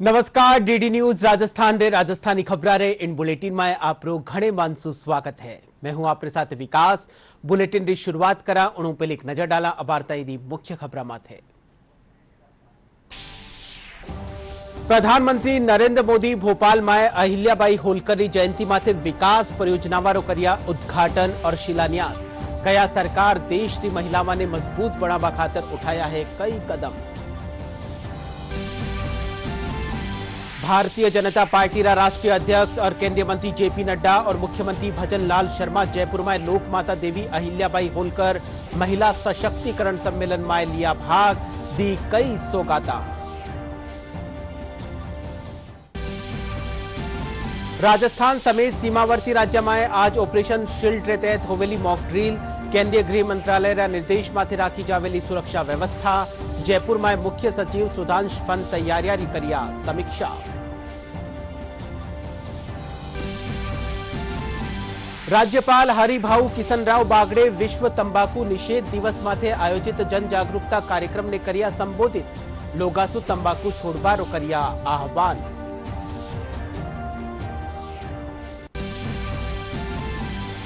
नमस्कार, DD news Rajasthan रे राजस्थानी खबरा रे इन बुलेटिन में आपरो घणे मानसू स्वागत है। मैं हूं आपके साथ विकास। बुलेटिन की शुरुआत करा उणु पे एक नजर डाला अबारताई दी मुख्य खबरा माथे। प्रधानमंत्री नरेंद्र मोदी भोपाल में अहिल्याबाई होलकर की जयंती माथे विकास परियोजनावारो कर्या उद्घाटन और शिलान्यास। कया सरकार देश की महिला ने मजबूत बनावा खातर उठाया है कई कदम। भारतीय जनता पार्टी रा राष्ट्रीय अध्यक्ष और केंद्रीय मंत्री जेपी नड्डा और मुख्यमंत्री भजन लाल शर्मा जयपुर में लोक माता देवी अहिल्याबाई होलकर महिला सशक्तिकरण सम्मेलन में लिया भाग, दी कई सौगाता। राजस्थान समेत सीमावर्ती राज्य में आज ऑपरेशन शील्ड रे तहत होवेली मॉक ड्रिल। केंद्रीय गृह मंत्रालय रा निर्देश माथे राखी जावेली सुरक्षा व्यवस्था। जयपुर में मुख्य सचिव सुधांश पंत तैयारियां री करिया समीक्षा। राज्यपाल हरिभाऊ किशनराव बागड़े विश्व तंबाकू निषेध दिवस माथे आयोजित जन जागरूकता कार्यक्रम ने करिया संबोधित। लोगासु तंबाकू छोड़बारो करिया आह्वान।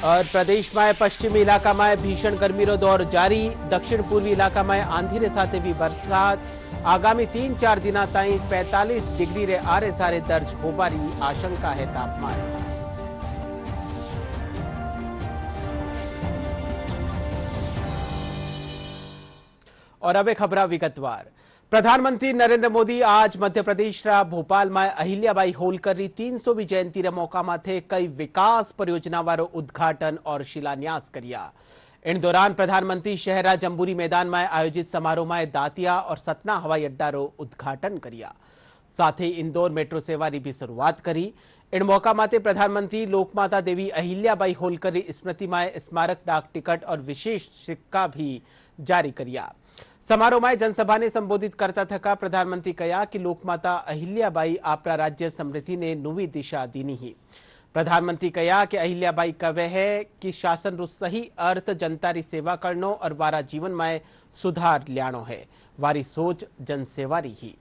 और प्रदेश में पश्चिमी इलाका में भीषण गर्मी रो दौर जारी। दक्षिण पूर्वी इलाका में आंधी रे साथे भी बरसात। आगामी 3-4 दिना ताई 45 डिग्री रे आरे सारे दर्ज होबारी आशंका है तापमान। और अब खबर विगतवार। प्रधानमंत्री नरेंद्र मोदी आज मध्य प्रदेश रा भोपाल में अहिल्याबाई होलकर री 300वीं जयंती रे मौका माथे कई विकास परियोजना वारो उद्घाटन और शिलान्यास करिया। इन दौरान प्रधानमंत्री शहरा जंबूरी मैदान में आयोजित समारोह में दातिया और सतना हवाई अड्डा रो उद्घाटन करिया। साथ ही इंदौर मेट्रो सेवा री भी शुरुआत करी। इन मौका माथे प्रधानमंत्री लोकमाता देवी अहिल्याबाई होलकर री स्मृति में स्मारक डाक टिकट और विशेष सिक्का भी जारी करिया। समारोह में जनसभा ने संबोधित करता थका प्रधानमंत्री कहा कि लोकमाता अहिल्याबाई आपरा राज्य समृद्धि ने नवी दिशा दीनी ही। प्रधानमंत्री कहा कि अहिल्याबाई कवे है कि शासन रो सही अर्थ जनता री सेवा करनो और वारा जीवन में सुधार ल्याणो है। वारी सोच जनसेवारी ही।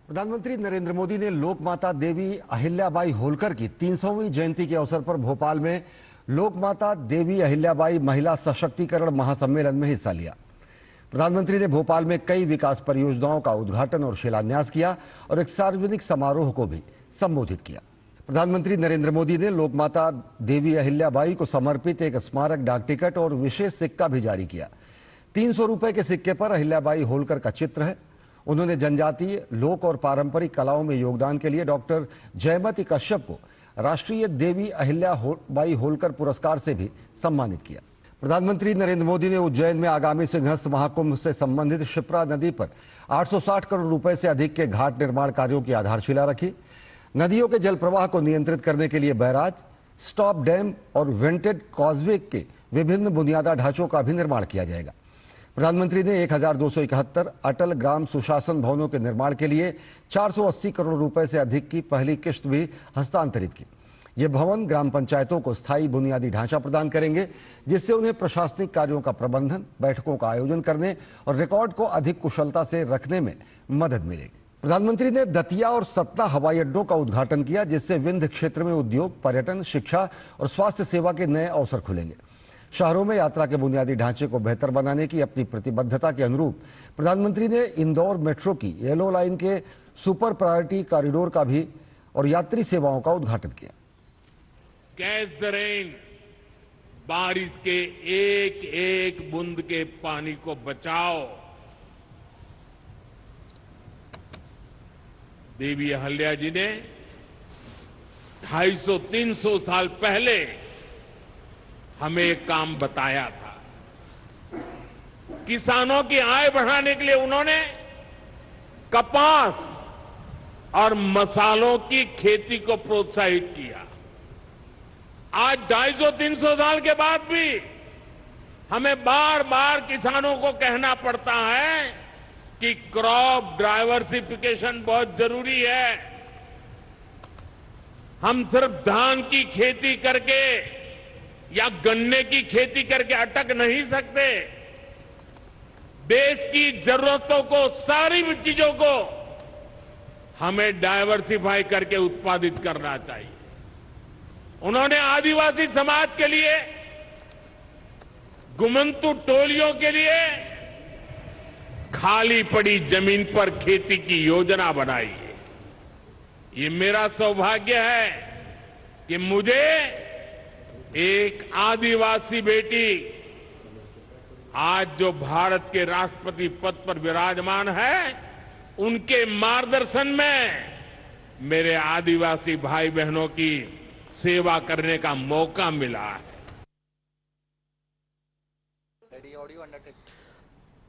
प्रधानमंत्री नरेंद्र मोदी ने लोकमाता देवी अहिल्याबाई होलकर की 300वीं जयंती के अवसर पर भोपाल में लोकमाता देवी अहिल्याबाई महिला सशक्तिकरण महासम्मेलन में हिस्सा लिया। प्रधानमंत्री ने भोपाल में कई विकास परियोजनाओं का उद्घाटन और शिलान्यास किया और एक सार्वजनिक समारोह को भी संबोधित किया। प्रधानमंत्री नरेंद्र मोदी ने लोकमाता देवी अहिल्याबाई को समर्पित एक स्मारक डाक टिकट और विशेष सिक्का भी जारी किया। 300 रुपए के सिक्के पर अहिल्याबाई होलकर का चित्र है। उन्होंने जनजातीय, लोक और पारंपरिक कलाओं में योगदान के लिए डॉक्टर जयमती कश्यप को राष्ट्रीय देवी अहिल्याबाई होलकर पुरस्कार से भी सम्मानित किया। प्रधानमंत्री नरेंद्र मोदी ने उज्जैन में आगामी सिंहस्थ महाकुंभ से संबंधित शिप्रा नदी पर 860 करोड़ रुपए से अधिक के घाट निर्माण कार्यों की आधारशिला रखी। नदियों के जल प्रवाह को नियंत्रित करने के लिए बैराज, स्टॉप डैम और वेंटेड कॉजवे के विभिन्न बुनियादी ढांचों का भी निर्माण किया जाएगा। प्रधानमंत्री ने 1271 अटल ग्राम सुशासन भवनों के निर्माण के लिए 480 करोड़ रुपए से अधिक की पहली किश्त भी हस्तांतरित की। ये भवन ग्राम पंचायतों को स्थायी बुनियादी ढांचा प्रदान करेंगे, जिससे उन्हें प्रशासनिक कार्यों का प्रबंधन, बैठकों का आयोजन करने और रिकॉर्ड को अधिक कुशलता से रखने में मदद मिलेगी। प्रधानमंत्री ने दतिया और सतना हवाई अड्डों का उद्घाटन किया, जिससे विंध्य क्षेत्र में उद्योग, पर्यटन, शिक्षा और स्वास्थ्य सेवा के नए अवसर खुलेंगे। शहरों में यात्रा के बुनियादी ढांचे को बेहतर बनाने की अपनी प्रतिबद्धता के अनुरूप प्रधानमंत्री ने इंदौर मेट्रो की येलो लाइन के सुपर प्रायोरिटी कॉरिडोर का भी और यात्री सेवाओं का उद्घाटन किया। कैच द रेन, बारिश के एक एक बूंद के पानी को बचाओ। देवी अहिल्या जी ने 250-300 साल पहले हमें एक काम बताया था। किसानों की आय बढ़ाने के लिए उन्होंने कपास और मसालों की खेती को प्रोत्साहित किया। आज 250-300 साल के बाद भी हमें बार बार किसानों को कहना पड़ता है कि क्रॉप डाइवर्सिफिकेशन बहुत जरूरी है। हम सिर्फ धान की खेती करके या गन्ने की खेती करके अटक नहीं सकते। देश की जरूरतों को, सारी चीजों को हमें डाइवर्सिफाई करके उत्पादित करना चाहिए। उन्होंने आदिवासी समाज के लिए, गुमंतु टोलियों के लिए खाली पड़ी जमीन पर खेती की योजना बनाई है। ये मेरा सौभाग्य है कि मुझे एक आदिवासी बेटी आज जो भारत के राष्ट्रपति पद पर विराजमान है, उनके मार्गदर्शन में मेरे आदिवासी भाई बहनों की सेवा करने का मौका मिला है।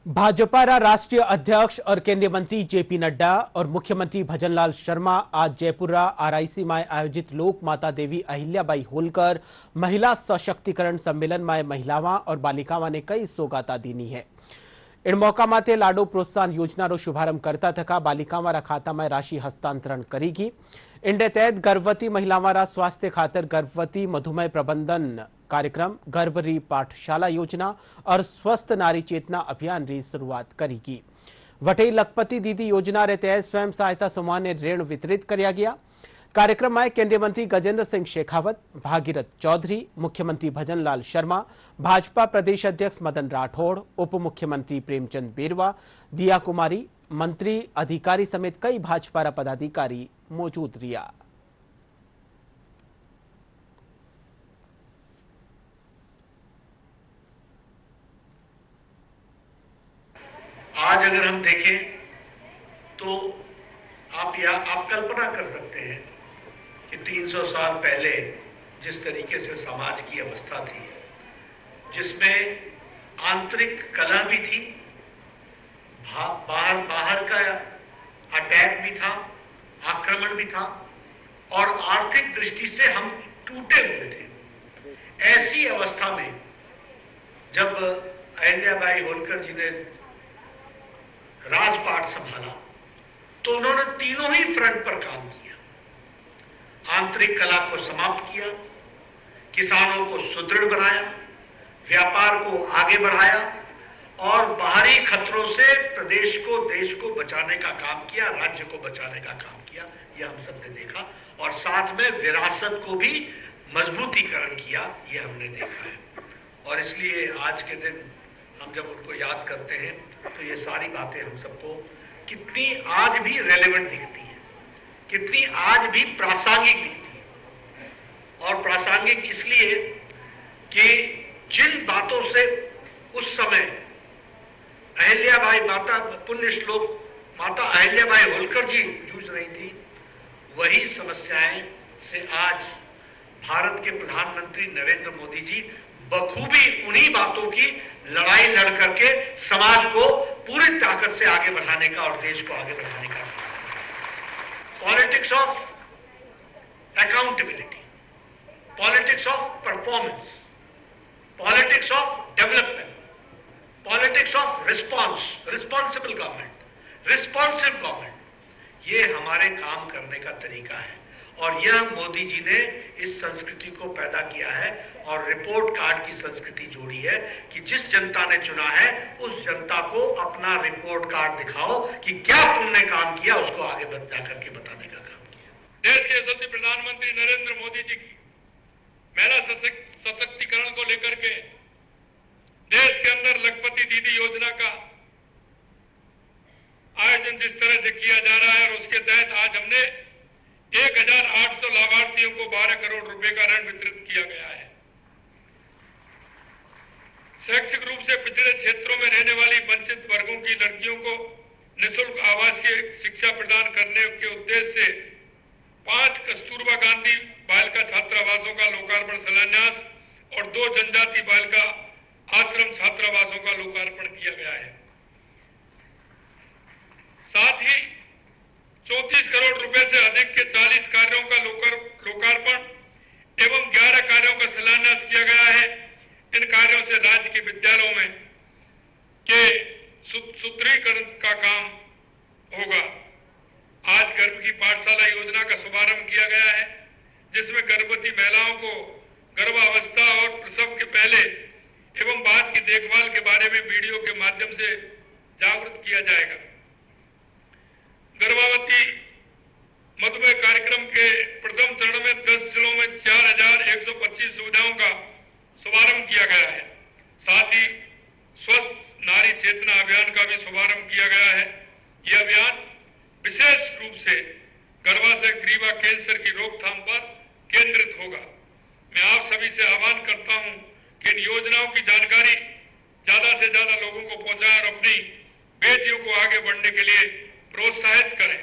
भाजपा राष्ट्रीय अध्यक्ष और केंद्रीय मंत्री जेपी नड्डा और मुख्यमंत्री भजनलाल शर्मा आज जयपुर आरआईसी में आयोजित लोक माता देवी अहिल्याबाई होलकर महिला सशक्तिकरण सम्मेलन में महिलावां और बालिकावां ने कई सौगाता दीनी है। इन मौका माते लाडो प्रोत्साहन योजना रो शुभारंभ करता थका बालिकावां खाता में राशि हस्तांतरण करेगी। इंडे तहत गर्भवती महिलावां स्वास्थ्य खातर गर्भवती मधुमेह प्रबंधन कार्यक्रम, गर्भरी पाठशाला योजना और स्वस्थ नारी चेतना अभियान की शुरुआत करेगी। वटे लखपति दीदी योजना रे तहत स्वयं सहायता समूह ने ऋण वितरित किया गया। कार्यक्रम में केंद्रीय मंत्री गजेंद्र सिंह शेखावत, भागीरथ चौधरी, मुख्यमंत्री भजनलाल शर्मा, भाजपा प्रदेश अध्यक्ष मदन राठौड़, उप मुख्यमंत्री प्रेमचंद बेरवा, दिया कुमारी, मंत्री, अधिकारी समेत कई भाजपा पदाधिकारी मौजूद रिया। आज अगर हम देखें तो आप कल्पना कर सकते हैं कि 300 साल पहले जिस तरीके से समाज की अवस्था थी, जिसमें आंतरिक कलह भी थी, बाहर का अटैक भी था, आक्रमण भी था और आर्थिक दृष्टि से हम टूटे हुए थे। ऐसी अवस्था में जब अहिल्याबाई होलकर जी ने राजपाट संभाला तो उन्होंने तीनों ही फ्रंट पर काम किया। आंतरिक कलह को समाप्त किया, किसानों को सुदृढ़ बनाया, व्यापार को आगे बढ़ाया और बाहरी खतरों से प्रदेश को, देश को बचाने का काम किया, राज्य को बचाने का काम किया। यह हम सबने देखा और साथ में विरासत को भी मजबूतीकरण किया, यह हमने देखा है। और इसलिए आज के दिन हम जब उनको याद करते हैं तो ये सारी बातें हम सबको कितनी आज भी रेलेवेंट दिखती हैं, कितनी आज भी प्रासंगिक दिखती है। और प्रासंगिक इसलिए कि जिन बातों से उस समय अहिल्याबाई माता, पुण्य श्लोक माता अहिल्याबाई होलकर जी जूझ रही थी, वही समस्याएं से आज भारत के प्रधानमंत्री नरेंद्र मोदी जी बखूबी उन्हीं बातों की लड़ाई लड़ करके समाज को पूरी ताकत से आगे बढ़ाने का और देश को आगे बढ़ाने का politics of accountability, politics of performance, politics of development, politics of response, responsible government, responsive government, ये हमारे काम करने का तरीका है। और यह मोदी जी ने इस संस्कृति को पैदा किया है और रिपोर्ट कार्ड की संस्कृति जोड़ी है कि जिस जनता ने चुना है उस जनता को अपना रिपोर्ट कार्ड दिखाओ कि क्या तुमने काम किया, उसको आगे जा करके बताने का काम किया। देश के यशस्वी प्रधानमंत्री नरेंद्र मोदी जी की महिला सशक्तिकरण को लेकर के देश के अंदर लखपति दीदी योजना का आयोजन जिस तरह से किया जा रहा है और उसके तहत आज हमने 1800 लाभार्थियों को 12 करोड़ रुपए का ऋण वितरित किया गया है। शैक्षिक रूप से पिछड़े क्षेत्रों में रहने वाली वंचित वर्गों की लड़कियों को निःशुल्क आवासीय शिक्षा प्रदान करने के उद्देश्य से 5 कस्तूरबा गांधी बालिका छात्रावासों का लोकार्पण शिलान्यास और 2 जनजाति बालिका आश्रम छात्रावासों का लोकार्पण किया गया है। साथ ही 34 करोड़ रुपए से अधिक के 40 कार्यों का लोकार्पण एवं 11 कार्यों का शिलान्यास किया गया है। इन कार्यों से राज्य के विद्यालयों में के सुदृढ़ीकरण का काम होगा। आज गर्भ की पाठशाला योजना का शुभारंभ किया गया है, जिसमें गर्भवती महिलाओं को गर्भावस्था और प्रसव के पहले एवं बाद की देखभाल के बारे में वीडियो के माध्यम से जागरूक किया जाएगा। गर्भवती मधुमेह कार्यक्रम के प्रथम चरण में 10 जिलों में 4125 सुविधाओं का शुभारंभ किया गया है। साथ ही स्वस्थ नारी चेतना अभियान का भी शुभारंभ किया गया है। यह अभियान विशेष रूप से गर्भाशय ग्रीवा कैंसर की रोकथाम पर केंद्रित होगा। मैं आप सभी से आह्वान करता हूं कि इन योजनाओं की जानकारी ज्यादा से ज्यादा लोगों को पहुंचाएं और अपनी बेटियों को आगे बढ़ने के लिए प्रोत्साहित करें।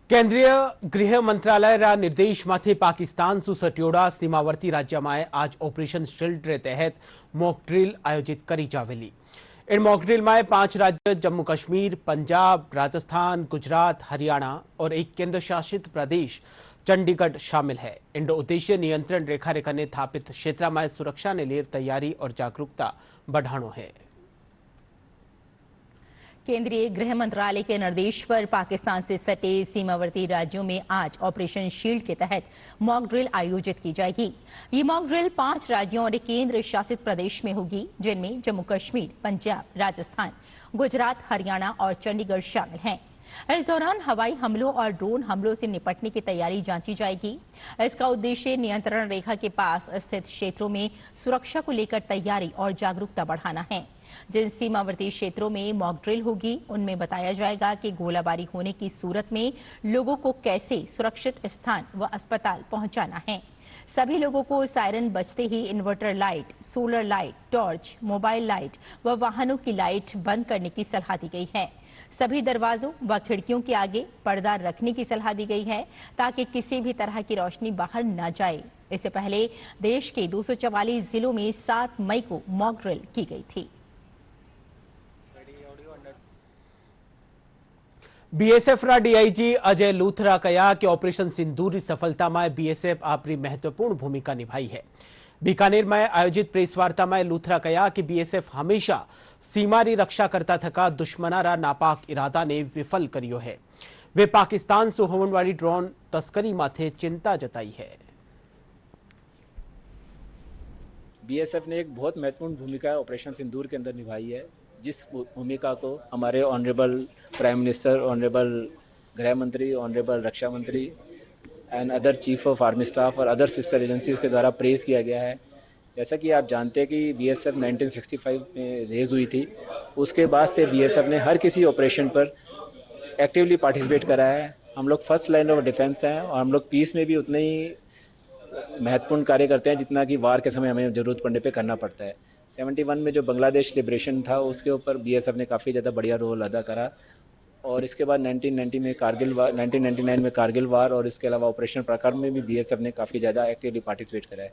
કેન્દ્રીય ગૃહ મંત્રાલયના નિર્દેશમાંથી પાકિસ્તાન સુ સટિયોડા સીમાવર્તી રાજ્યમાં આજ ઓપરેશન શિલ્ડ રે તહેત મોક ડ્રીલ આયોજિત કરી જાવેલી। इन मॉक ड्रिल में 5 राज्य जम्मू कश्मीर, पंजाब, राजस्थान, गुजरात, हरियाणा और एक केंद्र शासित प्रदेश चंडीगढ़ शामिल है। इनका उद्देश्य नियंत्रण रेखा ने स्थापित क्षेत्र में सुरक्षा ने लिए तैयारी और जागरूकता बढ़ानो है। केंद्रीय गृह मंत्रालय के निर्देश पर पाकिस्तान से सटे सीमावर्ती राज्यों में आज ऑपरेशन शील्ड के तहत मॉक ड्रिल आयोजित की जाएगी। ये मॉक ड्रिल 5 राज्यों और केंद्र शासित प्रदेश में होगी, जिनमें जम्मू कश्मीर, पंजाब, राजस्थान, गुजरात, हरियाणा और चंडीगढ़ शामिल हैं। इस दौरान हवाई हमलों और ड्रोन हमलों से निपटने की तैयारी जांची जाएगी। इसका उद्देश्य नियंत्रण रेखा के पास स्थित क्षेत्रों में सुरक्षा को लेकर तैयारी और जागरूकता बढ़ाना है। जिन सीमावर्ती क्षेत्रों में मॉक ड्रिल होगी, उनमें बताया जाएगा कि गोलाबारी होने की सूरत में लोगों को कैसे सुरक्षित स्थान व अस्पताल पहुंचाना है। सभी लोगों को सायरन बजते ही inverter light, solar light, torch, mobile light व वाहनों की लाइट बंद करने की सलाह दी गई है। सभी दरवाजों व खिड़कियों के आगे पर्दा रखने की सलाह दी गई है ताकि किसी भी तरह की रोशनी बाहर न जाए। इससे पहले देश के 244 जिलों में 7 मई को मॉक ड्रिल की गई थी। बीएसएफ रा डीआईजी अजय लूथरा कहा कि ऑपरेशन सिंदूर की सफलता में बीएसएफ अपनी महत्वपूर्ण भूमिका निभाई है। बीकानेर में आयोजित प्रेस वार्ता में लूथरा कहा कि बीएसएफ हमेशा सीमा री रक्षा करता थका दुश्मना रा नापाक इरादा ने विफल करियो है। वे पाकिस्तान से होने वाली ड्रोन तस्करी माथे चिंता जताई है। बीएसएफ ने एक बहुत महत्वपूर्ण भूमिका ऑपरेशन सिंदूर के अंदर निभाई है, जिस भूमिका को हमारे ऑनरेबल प्राइम मिनिस्टर, ऑनरेबल गृह मंत्री, ऑनरेबल रक्षा मंत्री and other chief of army staff और अदर सिस्टर एजेंसीज के द्वारा प्रेज किया गया है। जैसा कि आप जानते हैं कि बीएसएफ 1965 में रेज हुई थी, उसके बाद से बीएसएफ ने हर किसी ऑपरेशन पर एक्टिवली पार्टिसिपेट करा है। हम लोग फर्स्ट लाइन ऑफ डिफेंस हैं और हम लोग पीस में भी उतने ही महत्वपूर्ण कार्य करते हैं जितना कि वार के समय हमें ज़रूरत पड़ने पे करना पड़ता है। 71 में जो बांग्लादेश लिबरेशन था, उसके ऊपर बीएसएफ ने काफ़ी ज़्यादा बढ़िया रोल अदा करा और इसके बाद 1990 में कारगिल वार, 1999 में कारगिल वार और इसके अलावा ऑपरेशन पराक्रम में भी बीएसएफ ने काफ़ी ज़्यादा एक्टिवली पार्टिसिपेट करा है।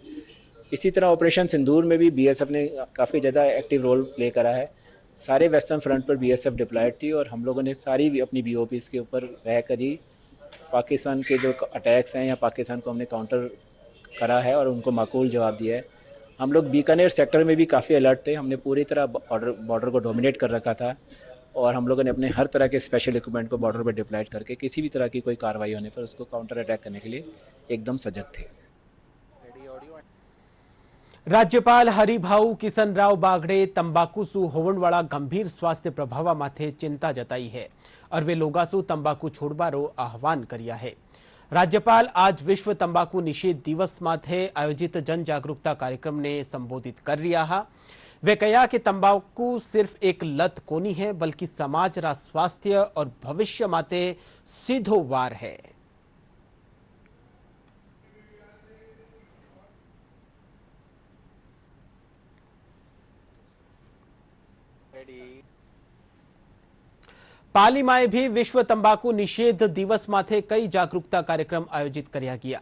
इसी तरह ऑपरेशन सिंदूर में भी बीएसएफ ने काफ़ी ज़्यादा एक्टिव रोल प्ले करा है। सारे वेस्टर्न फ्रंट पर बीएसएफ डिप्लॉयड थी और हम लोगों ने सारी अपनी बीओपीज़ के ऊपर रह कर ही पाकिस्तान के जो अटैक्स हैं या पाकिस्तान को हमने काउंटर करा है और उनको माकूल जवाब दिया है। हम लोग बीकानेर सेक्टर में भी काफ़ी अलर्ट थे। हमने पूरी तरह बॉर्डर को डोमिनेट कर रखा था और हम लोगों ने अपने हर तरह के स्पेशल इक्विपमेंट को बॉर्डर पर डिप्लॉयड करके किसी भी तरह की कोई कार्रवाई होने पर उसको काउंटर अटैक करने के लिए एकदम सजग थे। राज्यपाल हरिभाऊ किशन राव बागड़े तंबाकू सु होवन वाला गंभीर स्वास्थ्य प्रभाव माथे चिंता जताई है और वे लोगा सु तंबाकू छोड़वारो आह्वान करिया है। राज्यपाल आज विश्व तंबाकू निषेध दिवस माथे आयोजित जन जागरूकता कार्यक्रम ने संबोधित कर रिया हा। वे कहा कि तंबाकू सिर्फ एक लत कोनी है बल्कि समाज रा स्वास्थ्य और भविष्य माथे सीधो वार है। पाली में भी विश्व तंबाकू निषेध दिवस माथे कई जागरूकता कार्यक्रम आयोजित करया गया।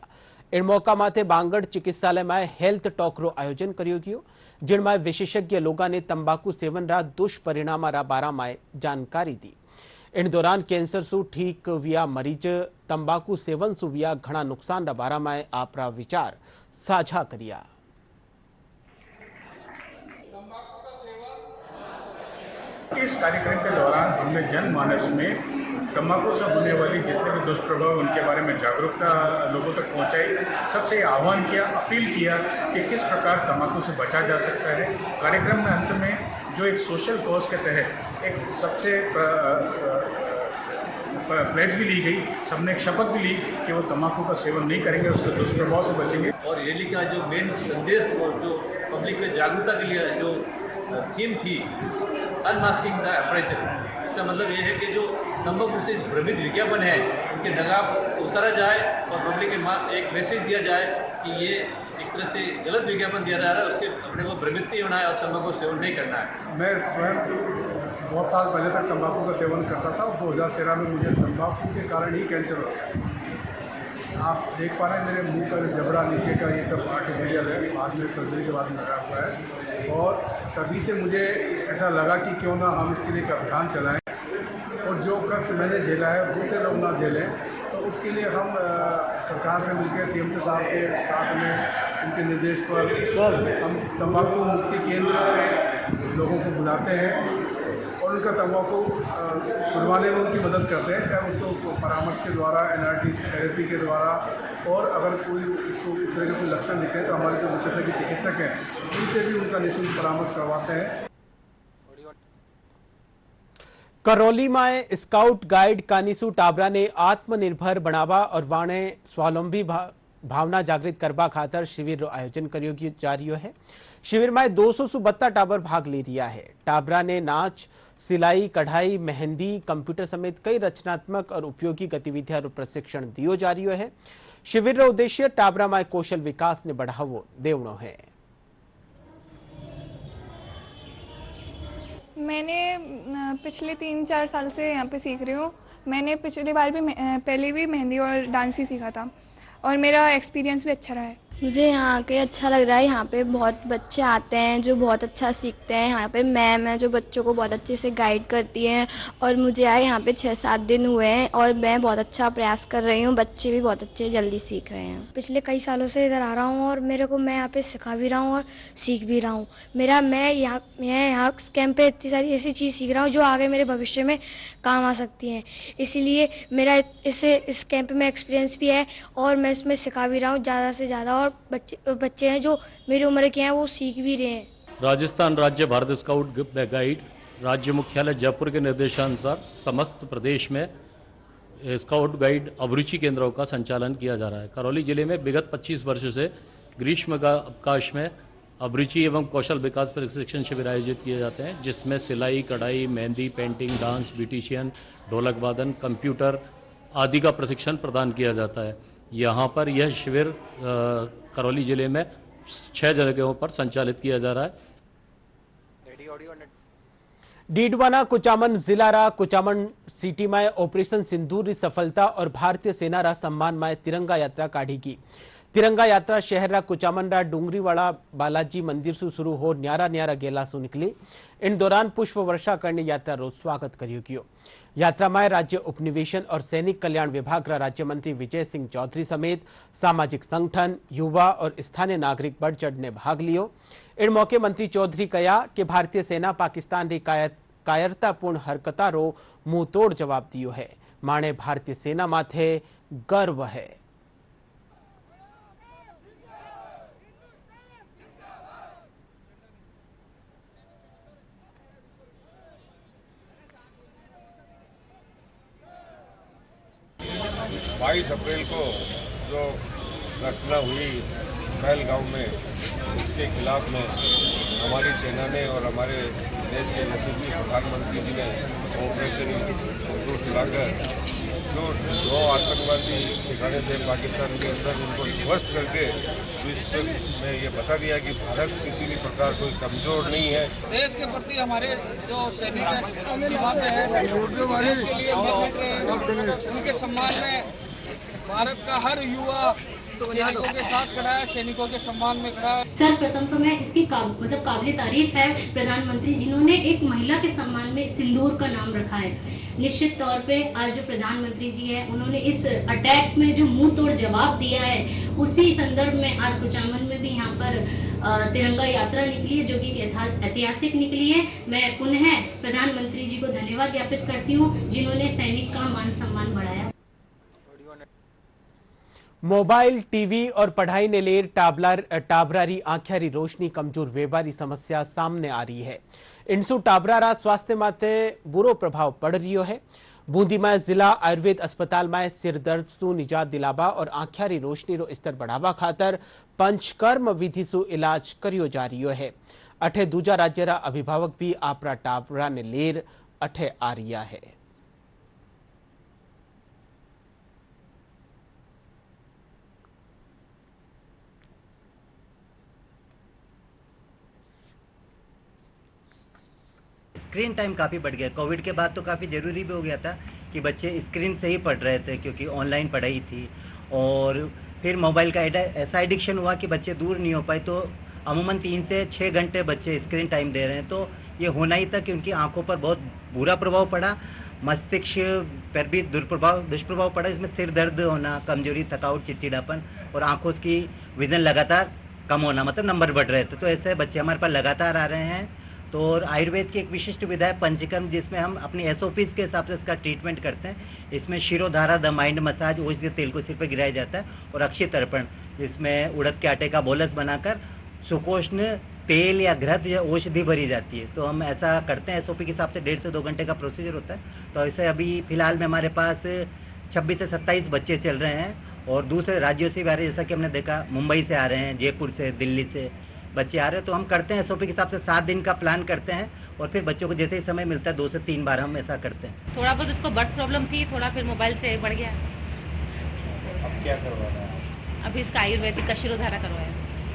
इन मौका माथे बांगड़ चिकित्सालय में हेल्थ टॉक रो आयोजन कर्यो गयो, जिनमें विशेषज्ञ लोगों ने तंबाकू सेवन रा दुष्परिणाम रा बारा में जानकारी दी। इन दौरान कैंसर सु ठीक विया मरीज तंबाकू सेवन सु विया घना नुकसान रा बारा में आपरा विचार साझा करिया। इस कार्यक्रम के दौरान हमने जनमानस में तंबाकू से होने वाली जितने भी दुष्प्रभाव उनके बारे में जागरूकता लोगों तक पहुंचाई। सबसे आह्वान किया, अपील किया कि किस प्रकार तंबाकू से बचा जा सकता है। कार्यक्रम में अंत में जो एक सोशल कॉज के तहत एक सबसे प्लेज भी ली गई, सबने एक शपथ भी ली कि वो तंबाकू का सेवन नहीं करेंगे, उसके दुष्प्रभाव से बचेंगे। और रैली का जो मेन संदेश और जो पब्लिक में जागरूकता के लिए जो थीम थी अनमास्किंग द अप्रेचर, इसका मतलब ये है कि जो तंबाकू से भ्रमित विज्ञापन है उनके नकाब उतारा जाए और पब्लिक के एक मैसेज दिया जाए कि ये एक तरह से गलत विज्ञापन दिया जा रहा है, उसके अपने को भ्रमित नहीं होना है और तंबाकू सेवन नहीं करना है। मैं स्वयं बहुत साल पहले तक तंबाकू का सेवन करता था और 2013 में मुझे तंबाकू के कारण ही कैंसर हो गया। आप देख पा रहे हैं मेरे मुंह का जबड़ा, नीचे का, ये सब आर्टिफिशियल है, बाद में सर्जरी के बाद में लगा हुआ है। और तभी से मुझे ऐसा लगा कि क्यों ना हम इसके लिए एक अभियान चलाएं और जो कष्ट मैंने झेला है दूसरे लोग ना झेलें। तो उसके लिए हम सरकार से मिलकर सीएम साहब के साथ में उनके निर्देश पर हम तंबाकू मुक्ति केंद्र पे लोगों को बुलाते हैं और उनका तंबाकू छुड़वाने में उनकी मदद करते हैं, चाहे उसको परामर्श के द्वारा, एनआरटी थेरेपी के द्वारा, और अगर कोई उसको इस तरह के कोई लक्षण दिखे तो हमारे जो विशेषज्ञ चिकित्सक हैं उनसे भी उनका निःशुल्क परामर्श करवाते हैं। करौली में स्काउट गाइड कानिसू टाबरा ने आत्मनिर्भर बनावा और वाणे स्वावलंबी भावना जागृत करवा खातर शिविर आयोजन करियो जा रही है। शिविर में 200 से 72 टाबर भाग ले रहा है। टाबरा ने नाच, सिलाई, कढ़ाई, मेहंदी, कंप्यूटर समेत कई रचनात्मक और उपयोगी गतिविधियां और प्रशिक्षण दियो जा रही है। शिविर रो उद्देश्य टाबरा में कौशल विकास ने बढ़ावो देवनो है। मैंने पिछले 3-4 साल से यहाँ पे सीख रही हूँ। मैंने पिछली बार भी पहले भी मेहंदी और डांस ही सीखा था और मेरा एक्सपीरियंस भी अच्छा रहा है। मुझे यहाँ के अच्छा लग रहा है। यहाँ पे बहुत बच्चे आते हैं जो बहुत अच्छा सीखते हैं। यहाँ पे मैम है जो बच्चों को बहुत अच्छे से गाइड करती हैं और मुझे आए यहाँ पे 6-7 दिन हुए हैं और मैं बहुत अच्छा प्रयास कर रही हूँ। बच्चे भी बहुत अच्छे जल्दी सीख रहे हैं। पिछले कई सालों से इधर आ रहा हूँ और मैं यहाँ पे सिखा भी रहा हूँ और सीख भी रहा हूँ। मैं यहाँ कैंप पे इतनी सारी ऐसी चीज़ सीख रहा हूँ जो आगे मेरे भविष्य में काम आ सकती हैं। इसीलिए मेरा इस कैंप में एक्सपीरियंस भी है और मैं इसमें सिखा भी रहा हूँ ज़्यादा से ज़्यादा, और बच्चे हैं जो मेरी उम्र के हैं वो सीख भी रहे हैं। राजस्थान राज्य भारत स्काउट गाइड राज्य मुख्यालय जयपुर के निर्देशानुसार समस्त प्रदेश में स्काउट गाइड अभिरुचि केंद्रों का संचालन किया जा रहा है। करौली जिले में विगत 25 वर्षों से ग्रीष्म का अवकाश में अभिरुचि एवं कौशल विकास प्रशिक्षण शिविर आयोजित किए जाते हैं, जिसमें सिलाई, कढ़ाई, मेहंदी, पेंटिंग, डांस, ब्यूटिशियन, ढोलक वादन, कंप्यूटर आदि का प्रशिक्षण प्रदान किया जाता है। यहाँ पर यह शिविर करौली जिले में 6 जगहों पर संचालित किया जा रहा है। डीडवाना कुचामन जिला रा कुचामन सिटी में ऑपरेशन सिंदूर की सफलता और भारतीय सेना रा सम्मान में तिरंगा यात्रा काढ़ी की। तिरंगा यात्रा शहर रा कुचामन रा डूंगरीवाड़ा बालाजी मंदिर से शुरू हो न्यारा न्यारा गेला से निकली। इन दौरान पुष्प वर्षा करने यात्रा रो स्वागत करियो। यात्रा में राज्य उपनिवेशन और सैनिक कल्याण विभाग रा राज्य मंत्री विजय सिंह चौधरी समेत सामाजिक संगठन, युवा और स्थानीय नागरिक बढ़ चढ़ ने भाग लियो। इन मौके मंत्री चौधरी कहा कि भारतीय सेना पाकिस्तान री कायरतापूर्ण हरकता रो मुंह तोड़ जवाब दियो है। माणे भारतीय सेना माथे गर्व है। अप्रैल को जो घटना हुई पहलगांव में, उसके खिलाफ में हमारी सेना ने और हमारे देश के यशस्वी प्रधानमंत्री जी ने ऑपरेशन सिंदूर चलाकर जो 2 आतंकवादी ठिकाने थे पाकिस्तान के अंदर, उनको ध्वस्त करके विश्व में ये बता दिया कि भारत किसी भी प्रकार कोई कमजोर नहीं है। देश के प्रति हमारे जो सैनिक सीमा में है उनके सम्मान में भारत का हर युवा सैनिकों के साथ खड़ा है, सैनिकों के सम्मान में खड़ा है। सर्वप्रथम तो मैं इसकी काबिल तारीफ है प्रधानमंत्री जिन्होंने एक महिला के सम्मान में सिंदूर का नाम रखा है। निश्चित तौर पे आज जो प्रधानमंत्री जी हैं उन्होंने इस अटैक में जो मुंह तोड़ जवाब दिया है, उसी संदर्भ में आज कुचामन में भी यहाँ पर तिरंगा यात्रा निकली है, जो कि ऐतिहासिक निकली है। मैं पुनः प्रधानमंत्री जी को धन्यवाद ज्ञापित करती हूँ, जिन्होंने सैनिक का मान सम्मान बढ़ाया। मोबाइल, टीवी और पढ़ाई ने लेर टाबरारी आंख्यारी रोशनी कमजोर वेबारी समस्या सामने आ रही है। इनसु टाबरारा स्वास्थ्य माथे बुरो प्रभाव पड़ रही है। बूंदी में जिला आयुर्वेद अस्पताल में सिर दर्द सु निजात दिलावा और आंख्यारी रोशनी रो स्तर बढ़ावा खातर पंचकर्म विधि सु इलाज करियो जा रही है। अठे दूजा राज्य रा अभिभावक भी आपरा टाबरा ने लेर अठे आ रिया है। स्क्रीन टाइम काफ़ी बढ़ गया। कोविड के बाद तो काफ़ी ज़रूरी भी हो गया था कि बच्चे स्क्रीन से ही पढ़ रहे थे, क्योंकि ऑनलाइन पढ़ाई थी। और फिर मोबाइल का ऐसा एडिक्शन हुआ कि बच्चे दूर नहीं हो पाए, तो अमूमन 3 से 6 घंटे बच्चे स्क्रीन टाइम दे रहे हैं। तो ये होना ही था कि उनकी आंखों पर बहुत बुरा प्रभाव पड़ा, मस्तिष्क पर भी दुष्प्रभाव पड़ा। इसमें सिर दर्द होना, कमजोरी, थकावट, चिड़चिड़ापन और आंखों की विजन लगातार कम होना, मतलब नंबर बढ़ रहे थे। तो ऐसे बच्चे हमारे पास लगातार आ रहे हैं। तो और आयुर्वेद की एक विशिष्ट विधा है पंचकर्म, जिसमें हम अपनी SOPs के हिसाब से इसका ट्रीटमेंट करते हैं। इसमें शिरोधारा, द माइंड मसाज, औषधीय तेल को सिर पर गिराया जाता है, और अक्षय तर्पण, जिसमें उड़द के आटे का बोलस बनाकर सुकोष्ण तेल या घृत या औषधि भरी जाती है। तो हम ऐसा करते हैं। SOP के हिसाब से 1.5 से 2 घंटे का प्रोसीजर होता है। तो ऐसे अभी फिलहाल में हमारे पास 26 से 27 बच्चे चल रहे हैं, और दूसरे राज्यों से भी आ रहे हैं। जैसा कि हमने देखा, मुंबई से आ रहे हैं, जयपुर से, दिल्ली से बच्चे आ रहे हैं। तो हम करते हैं SOP के हिसाब से 7 दिन का प्लान करते हैं, और फिर बच्चों को जैसे ही समय मिलता है 2 से 3 बार हम ऐसा करते हैं। थोड़ा बहुत उसको बर्थ प्रॉब्लम थी, थोड़ा फिर मोबाइल से बढ़ गया। अब क्या करवाना है? अभी इसका आयुर्वेदिक का शिरोधारा करवाया।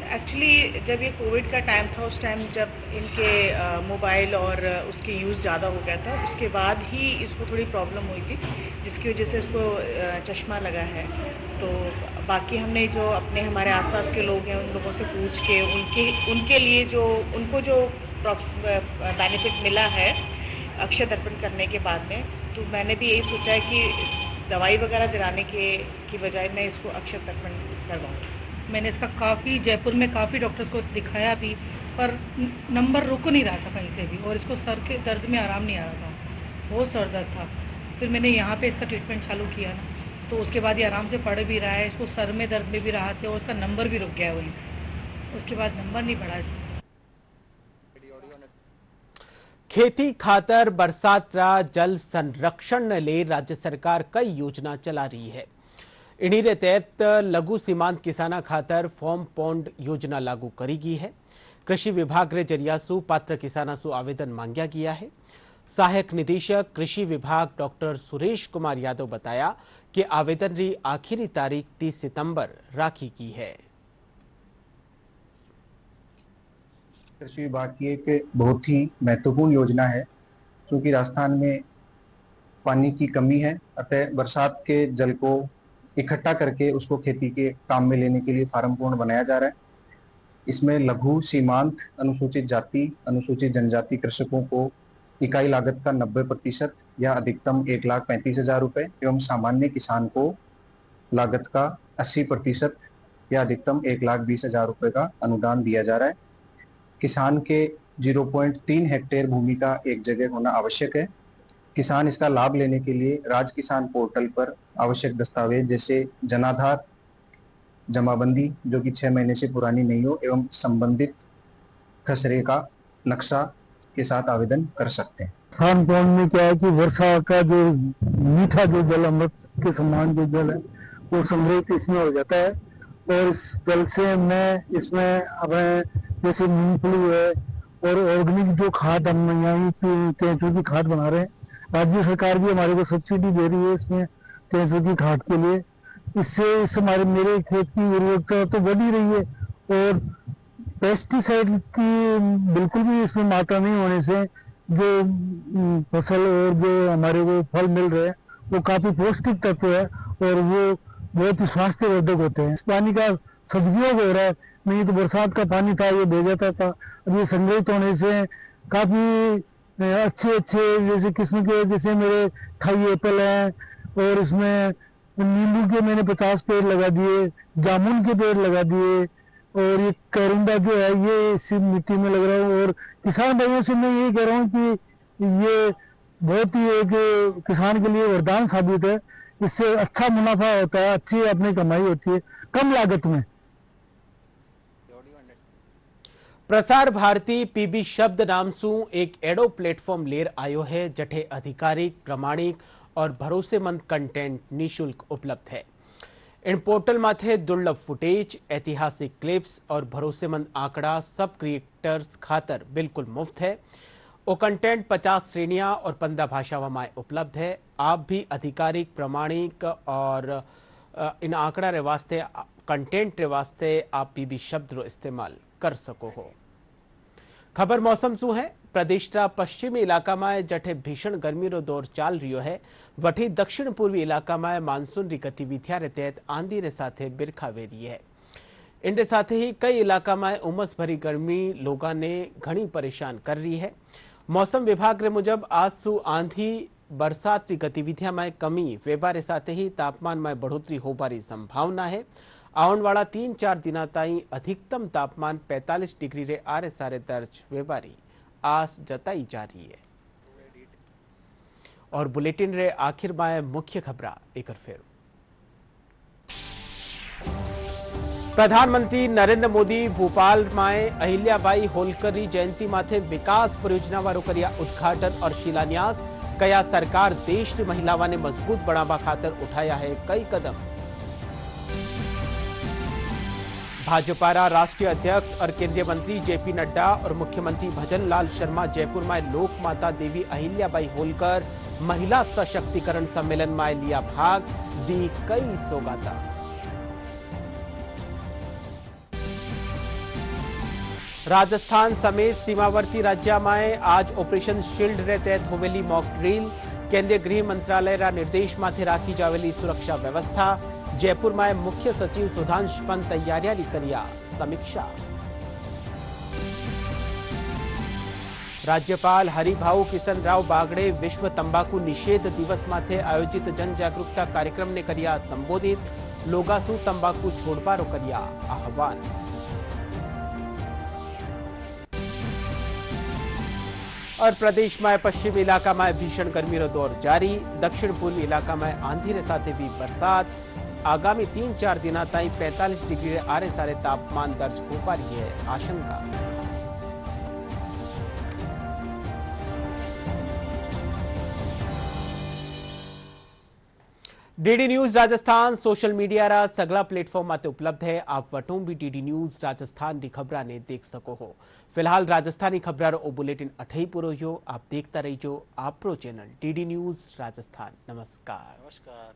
एक्चुअली जब ये कोविड का टाइम था, उस टाइम जब इनके मोबाइल और उसके यूज़ ज़्यादा हो गया था, उसके बाद ही इसको थोड़ी प्रॉब्लम हुई थी, जिसकी वजह से इसको चश्मा लगा है। तो बाकी हमने जो अपने हमारे आसपास के लोग हैं, उन लोगों से पूछ के उनके लिए जो उनको जो बेनिफिट मिला है अक्षय तर्पण करने के बाद में, तो मैंने भी यही सोचा है कि दवाई वगैरह दिलाने की बजाय मैं इसको अक्षय तर्पण करवाऊँ। मैंने इसका काफ़ी जयपुर में काफ़ी डॉक्टर्स को दिखाया भी, पर नंबर रुक नहीं रहा था कहीं से भी, और इसको सर के दर्द में आराम नहीं आ रहा था, बहुत सर दर्द था। फिर मैंने यहाँ पे इसका ट्रीटमेंट चालू किया ना, तो उसके बाद ये आराम से पढ़ भी रहा है, इसको सर में दर्द में भी राहत है, और उसका नंबर भी रुक गया वहीं। उसके बाद नंबर नहीं बढ़ा इसका। खेती खातर बरसात रा जल संरक्षण ने ले राज्य सरकार कई योजना चला रही है। इन्हीं रे तहत लघु सीमांत किसाना खातर फॉर्म पॉन्ड योजना लागू करी गई है। कृषि विभाग रे जरिया सु पात्र किसाना सु आवेदन मांगा गया है। सहायक निदेशक कृषि विभाग डॉक्टर सुरेश कुमार यादव बताया कि आवेदन री आखिरी तारीख 30 सितंबर राखी की है। कृषि विभाग की एक बहुत ही महत्वपूर्ण योजना है, क्योंकि राजस्थान में पानी की कमी है, अतः बरसात के जल को इकट्ठा करके उसको खेती के काम में लेने के लिए फार्म पॉन्ड बनाया जा रहा है। इसमें लघु सीमांत अनुसूचित जाति, अनुसूचित जनजाति कृषकों को इकाई लागत का 90% या अधिकतम 1,35,000 रुपये एवं सामान्य किसान को लागत का 80% या अधिकतम 1,20,000 रुपये का अनुदान दिया जा रहा है। किसान के 0.3 हेक्टेयर भूमि का एक जगह होना आवश्यक है। किसान इसका लाभ लेने के लिए राज किसान पोर्टल पर आवश्यक दस्तावेज जैसे जनाधार, जमाबंदी जो कि 6 महीने से पुरानी नहीं हो, एवं संबंधित खसरे का नक्शा के साथ आवेदन कर सकते हैं। फार्म पॉन्ड में क्या है कि वर्षा का जो मीठा जो जल, अमृत के समान जो जल है, वो संग्रहित इसमें हो जाता है, और इस जल से मैं इसमें अब जैसे मूंगफली है और ऑर्गेनिक जो खाद हम यहाँ केंचुए की खाद बना रहे हैं। राज्य सरकार भी हमारे को सब्सिडी दे रही है इसमें केंचुए की खाद के लिए। इससे मेरे खेत की उर्वरकता तो बढ़ ही रही है, और पेस्टिसाइड की बिल्कुल भी इसमें मात्रा नहीं होने से जो फसल और जो हमारे को फल मिल रहे हैं वो काफी पौष्टिक तत्व है, और वो बहुत ही स्वास्थ्यवर्धक होते हैं। इस पानी का सदुपयोग हो रहा है, नहीं तो बरसात का पानी था ये बह जाता था। अब ये संग्रहित होने से काफी अच्छे जैसे किस्म के, जैसे मेरे थाई एप्पल हैं, और इसमें नींबू के मैंने 50 पेड़ लगा दिए, जामुन के पेड़ लगा दिए, और ये करुंदा जो है ये इसी मिट्टी में लग रहा हूँ। और किसान भाइयों से मैं ये कह रहा हूँ कि ये बहुत ही एक किसान के लिए वरदान साबित है। इससे अच्छा मुनाफा होता है, अच्छी अपनी कमाई होती है कम लागत में। प्रसार भारती पीबी शब्द नाम सू एक एडो प्लेटफॉर्म लेर आयो है जठे अधिकारिक, प्रमाणिक और भरोसेमंद कंटेंट निशुल्क उपलब्ध है। इन पोर्टल माथे दुर्लभ फुटेज, ऐतिहासिक क्लिप्स और भरोसेमंद आंकड़ा सब क्रिएटर्स खातर बिल्कुल मुफ्त है। वो कंटेंट 50 श्रेणियां और 15 भाषाओं में उपलब्ध है। आप भी आधिकारिक, प्रमाणिक और इन आंकड़ा रे वास्ते, कंटेंट रे वास्ते आप पीबी शब्द रो इस्तेमाल कर सको हो। खबर मौसम शू है। प्रदेश रा पश्चिमी इलाका में जठे भीषण गर्मी रो दौर चाल रियो है, वठी दक्षिण पूर्वी इलाका में मानसून री गतिविधियां रे तहत आंधी रे साथे बिरखा वेरी है। इनके साथ ही कई इलाका में उमस भरी गर्मी लोगों ने घनी परेशान कर रही है। मौसम विभाग रे मुजब आज सु आंधी, बरसात की गतिविधियां में कमी वेबारे साथ ही तापमान में बढ़ोतरी होबारी संभावना है। आने वाला 3-4 दिना ताई अधिकतम तापमान 45 डिग्री रे आरे सारे दर्ज वेबारी आस जताई जा रही है। और बुलेटिन रे आखिर में मुख्य खबरा एक फिर। प्रधानमंत्री नरेंद्र मोदी भोपाल में अहिल्याबाई होलकर री जयंती माथे विकास परियोजना वारो करिया उद्घाटन और शिलान्यास। कया सरकार देश की महिलाओं ने मजबूत बनावा खातर उठाया है कई कदम। भाजपा राष्ट्रीय अध्यक्ष और केंद्रीय मंत्री जेपी नड्डा और मुख्यमंत्री भजन लाल शर्मा जयपुर में लोक माता देवी अहिल्याबाई होलकर महिला सशक्तिकरण सम्मेलन में लिया भाग, दी कई सौगाता। राजस्थान समेत सीमावर्ती राज्य में आज ऑपरेशन शील्ड रे तहत होवेली मॉक ड्रिल। केंद्रीय गृह मंत्रालय रा निर्देश माथे राखी जावेली सुरक्षा व्यवस्था। जयपुर में मुख्य सचिव सुधांश पंत तैयारियां करिया समीक्षा। राज्यपाल हरिभाऊ किशन राव बागड़े विश्व तंबाकू निषेध दिवस माथे आयोजित जन जागरूकता कार्यक्रम ने करिया संबोधित। लोगासु तंबाकू छोड़बारो करिया आह्वान। और प्रदेश में पश्चिमी इलाका में भीषण गर्मी रो दौर जारी। दक्षिण पूर्वी इलाका में आंधी रे साथे भी बरसात। आगामी 3-4 दिना ताई 45 डिग्री रे आरे सारे तापमान दर्ज हो पा रही है आशंका। DD news Rajasthan social media रा सगला प्लेटफॉर्म माते उपलब्ध है। आप वटों भी डीडी न्यूज राजस्थान री खबरा ने देख सको हो। फिलहाल राजस्थानी खबरा रो बुलेटिन अठई पूरो हो। आप देखता रहिजो आपरो चैनल डीडी न्यूज राजस्थान। नमस्कार।